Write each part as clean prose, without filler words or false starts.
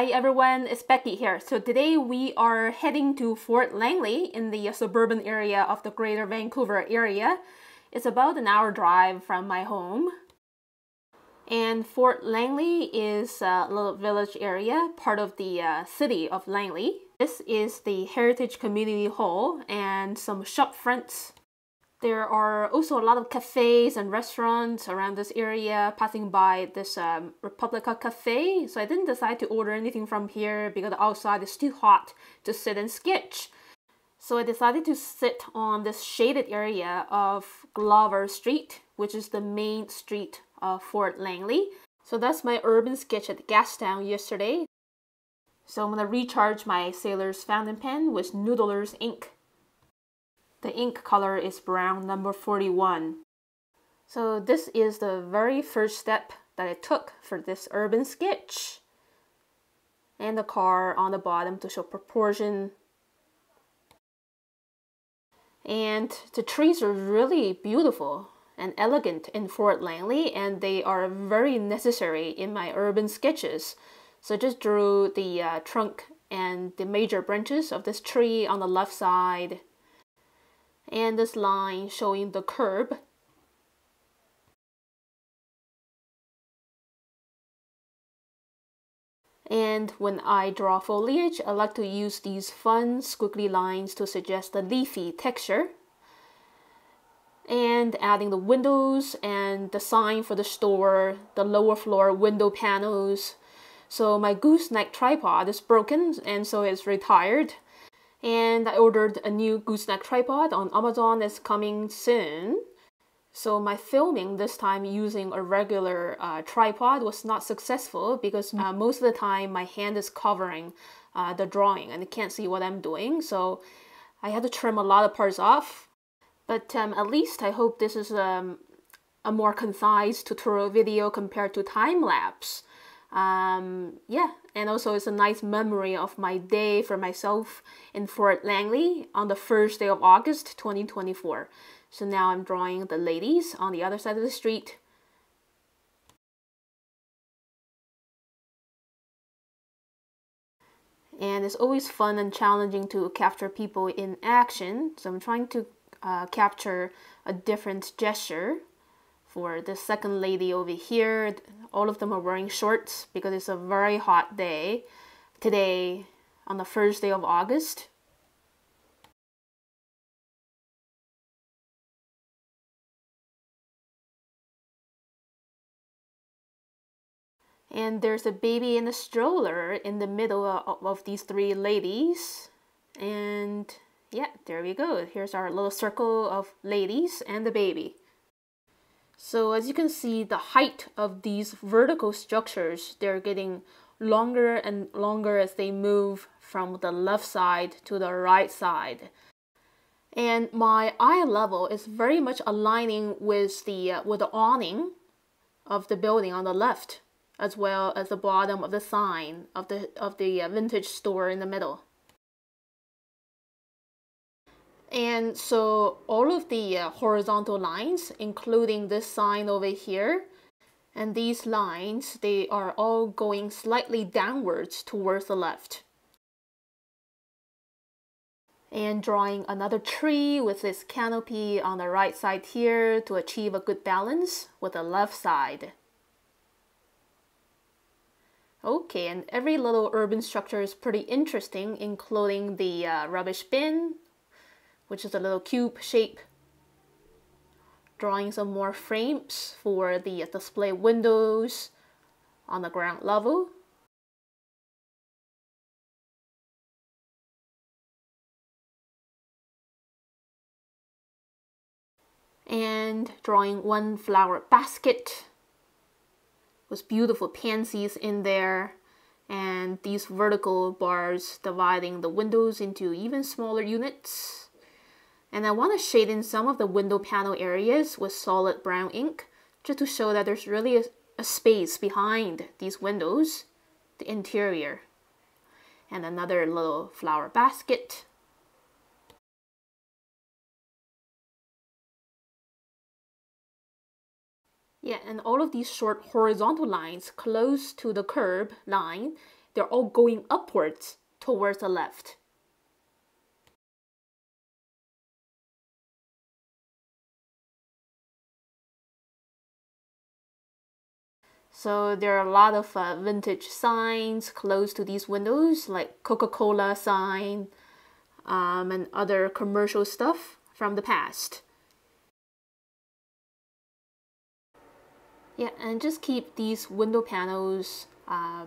Hi everyone, it's Becky here. So today we are heading to Fort Langley in the suburban area of the Greater Vancouver area. It's about an hour drive from my home. And Fort Langley is a little village area, part of the city of Langley. This is the Heritage Community Hall and some shop fronts. There are also a lot of cafes and restaurants around this area, passing by this Republica cafe. So I didn't decide to order anything from here because outside is too hot to sit and sketch. So I decided to sit on this shaded area of Glover Street, which is the main street of Fort Langley. So that's my urban sketch at Gastown yesterday. So I'm going to recharge my Sailor's fountain pen with Noodler's ink. The ink color is brown number 41. So this is the very first step that I took for this urban sketch. And the car on the bottom to show proportion. And the trees are really beautiful and elegant in Fort Langley, and they are very necessary in my urban sketches. So I just drew the trunk and the major branches of this tree on the left side. And this line showing the curb. And when I draw foliage, I like to use these fun squiggly lines to suggest the leafy texture. And adding the windows and the sign for the store, the lower floor window panels. So my gooseneck tripod is broken and so it's retired. And I ordered a new gooseneck tripod on Amazon. It's coming soon. So my filming this time using a regular tripod was not successful because most of the time my hand is covering the drawing and I can't see what I'm doing. So I had to trim a lot of parts off. But at least I hope this is a more concise tutorial video compared to time-lapse. Yeah, and also it's a nice memory of my day for myself in Fort Langley on the first day of August 2024. So now I'm drawing the ladies on the other side of the street. And it's always fun and challenging to capture people in action. So I'm trying to capture a different gesture. For the second lady over here, all of them are wearing shorts because it's a very hot day today on the first day of August. And there's a baby in a stroller in the middle of these three ladies. And yeah, there we go. Here's our little circle of ladies and the baby. So as you can see, the height of these vertical structures, they're getting longer and longer as they move from the left side to the right side. And my eye level is very much aligning with the awning of the building on the left, as well as the bottom of the sign of the vintage store in the middle. And so all of the horizontal lines, including this sign over here, and these lines, they are all going slightly downwards towards the left. And drawing another tree with this canopy on the right side here to achieve a good balance with the left side. Okay, and every little urban structure is pretty interesting, including the rubbish bin, which is a little cube shape. Drawing some more frames for the display windows on the ground level. And drawing one flower basket with beautiful pansies in there. And these vertical bars dividing the windows into even smaller units. And I want to shade in some of the window panel areas with solid brown ink, just to show that there's really a space behind these windows, the interior. And another little flower basket. Yeah, and all of these short horizontal lines close to the curb line they're all going upwards towards the left. So there are a lot of vintage signs close to these windows, like Coca-Cola sign and other commercial stuff from the past. Yeah, and just keep these window panels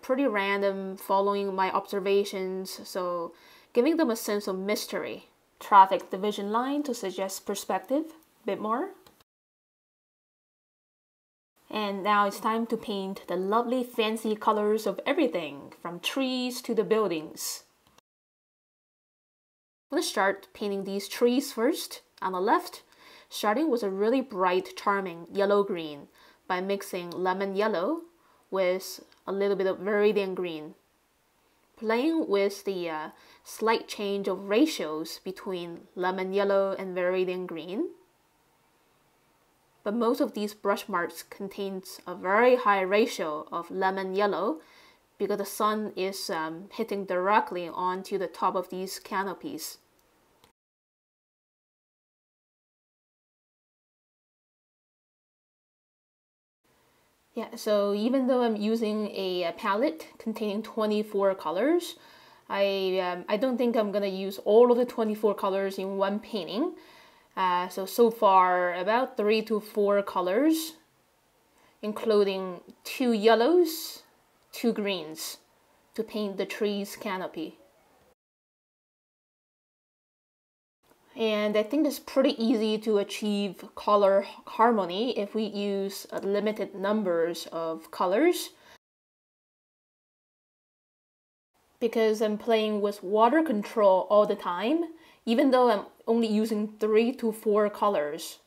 pretty random, following my observations, so giving them a sense of mystery. Traffic division line to suggest perspective a bit more. And now it's time to paint the lovely fancy colors of everything, from trees to the buildings. Let's start painting these trees first. On the left, starting with a really bright, charming yellow-green by mixing lemon yellow with a little bit of viridian green. Playing with the slight change of ratios between lemon yellow and viridian green. But most of these brush marks contains a very high ratio of lemon yellow because the sun is hitting directly onto the top of these canopies. Yeah, so even though I'm using a palette containing 24 colors, I don't think I'm gonna use all of the 24 colors in one painting. So far, about 3 to 4 colors, including 2 yellows, 2 greens, to paint the tree's canopy. And I think it's pretty easy to achieve color harmony if we use limited numbers of colors. Because I'm playing with water control all the time, even though I'm only using 3 to 4 colors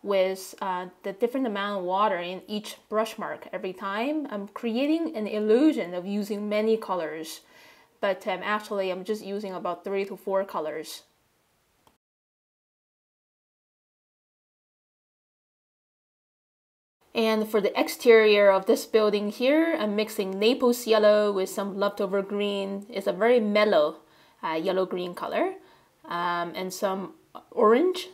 with the different amount of water in each brush mark every time, I'm creating an illusion of using many colors. But actually, I'm just using about 3 to 4 colors. And for the exterior of this building here, I'm mixing Naples yellow with some leftover green. It's a very mellow yellow-green color. And some orange.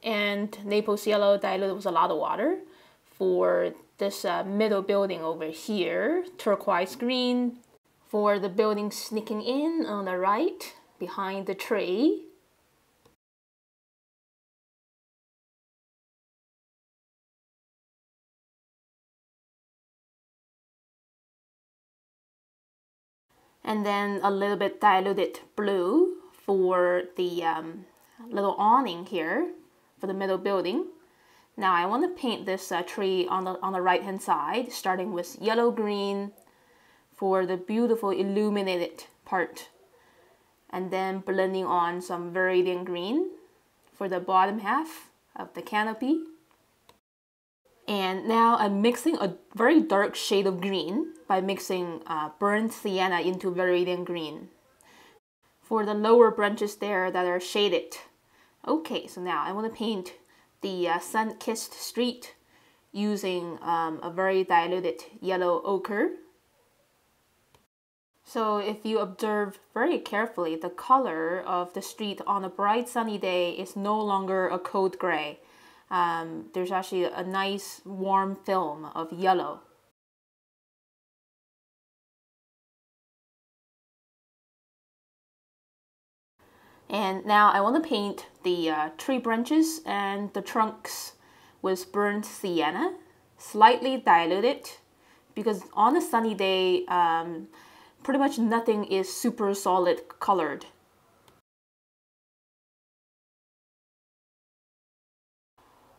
And Naples yellow diluted with a lot of water. For this middle building over here, turquoise green. For the building sneaking in on the right, behind the tree. And then a little bit diluted blue for the little awning here for the middle building. Now I want to paint this tree on the right hand side, starting with yellow green for the beautiful illuminated part, and then blending on some viridian green for the bottom half of the canopy. And now I'm mixing a very dark shade of green by mixing burnt sienna into viridian green for the lower branches there that are shaded. Okay, so now I want to paint the sun-kissed street using a very diluted yellow ochre. So if you observe very carefully, the color of the street on a bright sunny day is no longer a cold gray. There's actually a nice warm film of yellow. And now I want to paint the tree branches and the trunks with burnt sienna, slightly diluted, because on a sunny day, pretty much nothing is super solid colored.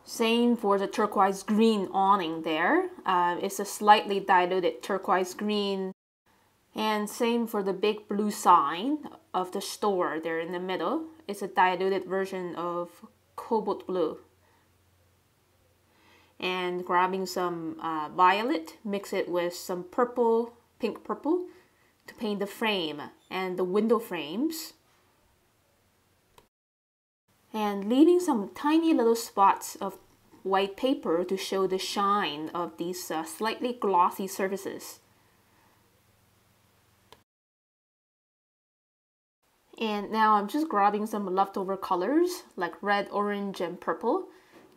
Same for the turquoise green awning there. It's a slightly diluted turquoise green. And same for the big blue sign of the store there in the middle. It's a diluted version of cobalt blue. And grabbing some violet, mix it with some purple, pink purple, to paint the frame and the window frames. And leaving some tiny little spots of white paper to show the shine of these slightly glossy surfaces. And now I'm just grabbing some leftover colors like red, orange, and purple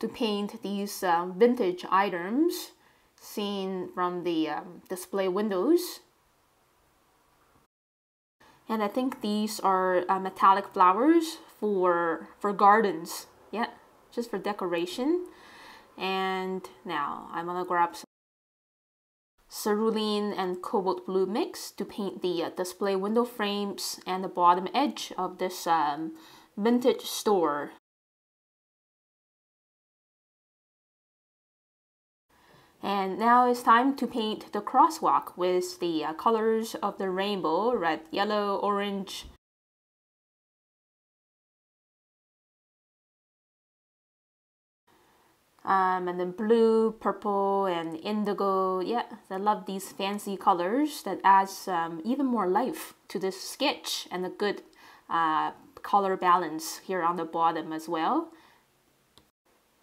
to paint these vintage items seen from the display windows. And I think these are metallic flowers for gardens. Yeah, just for decoration. And now I'm gonna grab some cerulean and cobalt blue mix to paint the display window frames and the bottom edge of this vintage store. And now it's time to paint the crosswalk with the colors of the rainbow: red, yellow, orange. And then blue, purple, and indigo. Yeah, I love these fancy colors that adds even more life to this sketch, and a good color balance here on the bottom as well.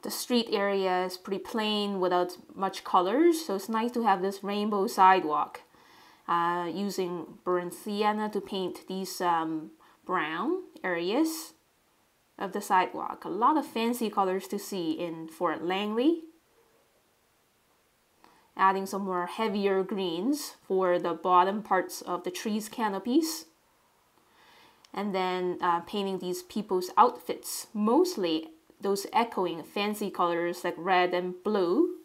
The street area is pretty plain without much colors, so it's nice to have this rainbow sidewalk. Using burnt sienna to paint these brown areas of the sidewalk. A lot of fancy colors to see in Fort Langley. Adding some more heavier greens for the bottom parts of the trees' canopies. And then painting these people's outfits, mostly those echoing fancy colors like red and blue.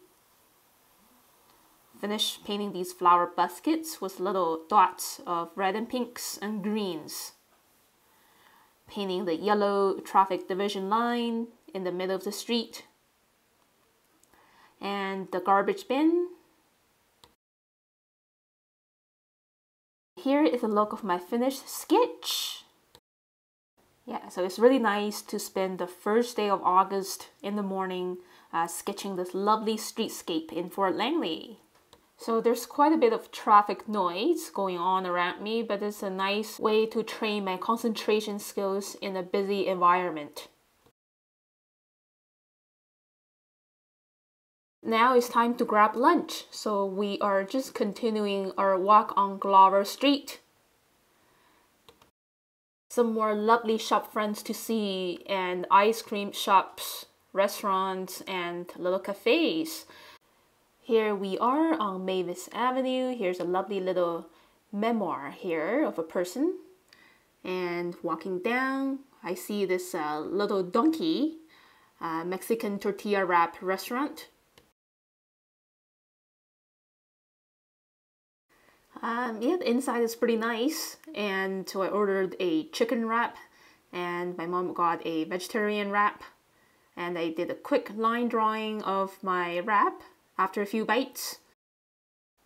Finish painting these flower baskets with little dots of red and pinks and greens. Painting the yellow traffic division line in the middle of the street. And the garbage bin. Here is a look of my finished sketch. Yeah, so it's really nice to spend the first day of August in the morning sketching this lovely streetscape in Fort Langley. So there's quite a bit of traffic noise going on around me, but it's a nice way to train my concentration skills in a busy environment. Now it's time to grab lunch, so we are just continuing our walk on Glover Street. Some more lovely shop fronts to see, and ice cream shops, restaurants, and little cafes. Here we are on Mavis Avenue. Here's a lovely little memoir here of a person. And walking down, I see this little donkey Mexican tortilla wrap restaurant. Yeah, the inside is pretty nice. And so I ordered a chicken wrap, and my mom got a vegetarian wrap. And I did a quick line drawing of my wrap after a few bites.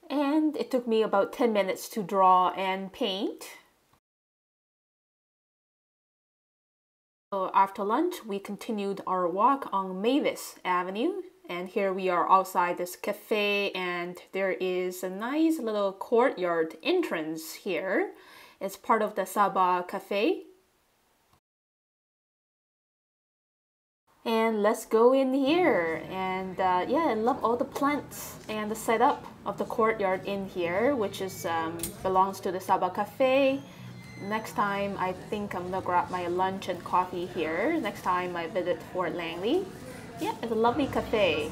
And it took me about 10 minutes to draw and paint. So after lunch, we continued our walk on Mavis Avenue. And here we are outside this cafe, and there is a nice little courtyard entrance here. It's part of the Saba Cafe. And let's go in here. And yeah, I love all the plants and the setup of the courtyard in here, which is belongs to the Saba Cafe. Next time, I think I'm gonna grab my lunch and coffee here. Next time I visit Fort Langley. Yeah, it's a lovely cafe.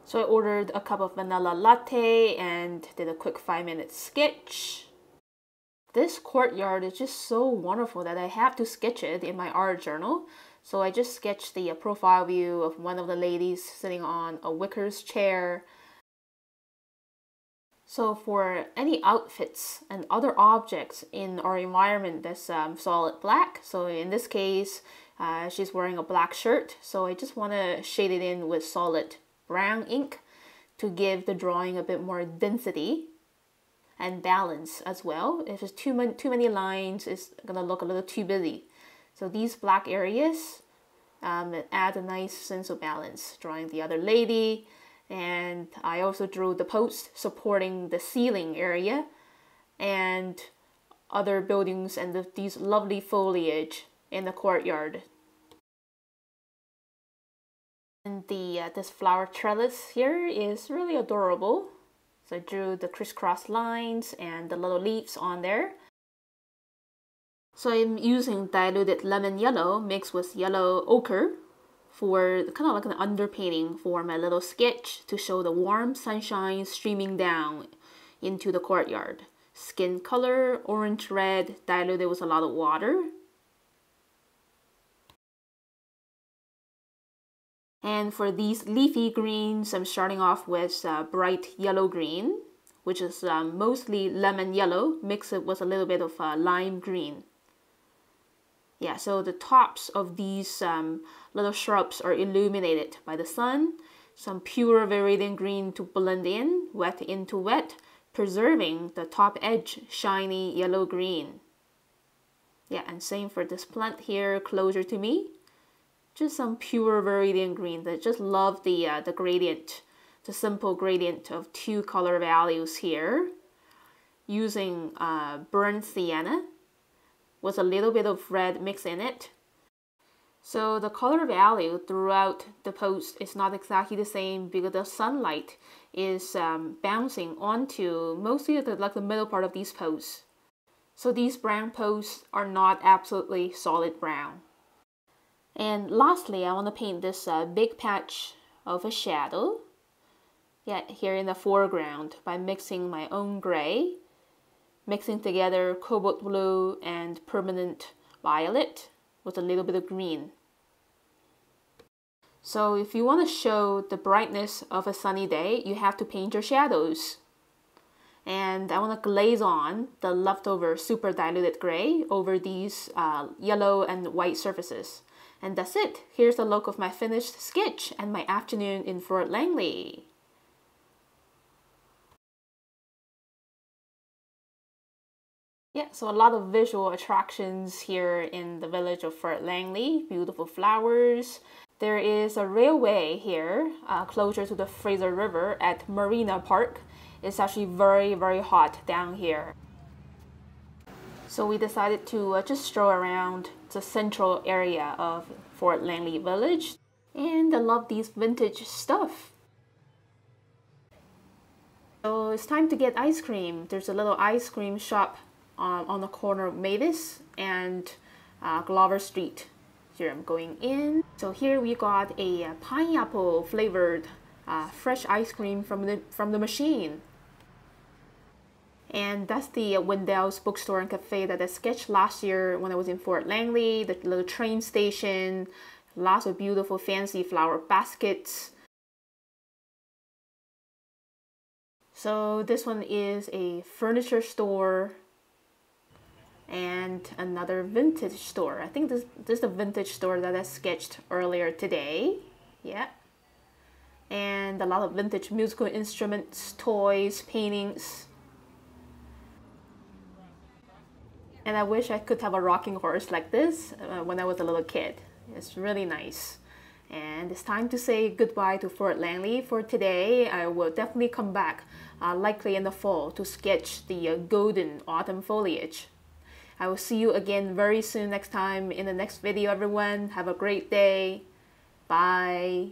So I ordered a cup of vanilla latte and did a quick 5-minute sketch. This courtyard is just so wonderful that I have to sketch it in my art journal. So I just sketched the profile view of one of the ladies sitting on a wicker's chair. So for any outfits and other objects in our environment that's solid black, so in this case, she's wearing a black shirt, so I just want to shade it in with solid brown ink to give the drawing a bit more density and balance as well. If there's too many lines, it's gonna look a little too busy. So these black areas add a nice sense of balance. Drawing the other lady, and I also drew the post supporting the ceiling area and other buildings and these lovely foliage in the courtyard. And this flower trellis here is really adorable. So I drew the crisscross lines and the little leaves on there. So I'm using diluted lemon yellow mixed with yellow ochre for kind of like an underpainting for my little sketch to show the warm sunshine streaming down into the courtyard. Skin color, orange red, diluted with a lot of water. And for these leafy greens, I'm starting off with bright yellow green, which is mostly lemon yellow, mixed with a little bit of lime green. Yeah, so the tops of these little shrubs are illuminated by the sun. Some pure viridian green to blend in, wet into wet, preserving the top edge shiny yellow green. Yeah, and same for this plant here closer to me. Just some pure viridian green. I just love the gradient, the simple gradient of two color values here. Using burnt sienna with a little bit of red mix in it. So the color value throughout the post is not exactly the same because the sunlight is bouncing onto mostly the middle part of these posts. So these brown posts are not absolutely solid brown. And lastly, I want to paint this big patch of a shadow. Yeah, here in the foreground by mixing my own gray, mixing together cobalt blue and permanent violet with a little bit of green. So if you want to show the brightness of a sunny day, you have to paint your shadows. And I want to glaze on the leftover super diluted gray over these yellow and white surfaces. And that's it. Here's the look of my finished sketch and my afternoon in Fort Langley. Yeah, so a lot of visual attractions here in the village of Fort Langley. Beautiful flowers. There is a railway here closer to the Fraser River at Marina Park. It's actually very, very hot down here. So we decided to just stroll around the central area of Fort Langley Village. And I love these vintage stuff. So it's time to get ice cream. There's a little ice cream shop on the corner of Mavis and Glover Street. Here I'm going in. So here we got a pineapple flavored fresh ice cream from the machine. And that's the Wendell's bookstore and cafe that I sketched last year when I was in Fort Langley. The little train station, lots of beautiful fancy flower baskets. So this one is a furniture store and another vintage store. I think this is the vintage store that I sketched earlier today. Yeah. And a lot of vintage musical instruments, toys, paintings. And I wish I could have a rocking horse like this when I was a little kid. It's really nice. And it's time to say goodbye to Fort Langley for today. I will definitely come back, likely in the fall, to sketch the golden autumn foliage. I will see you again very soon next time in the next video, everyone. Have a great day. Bye.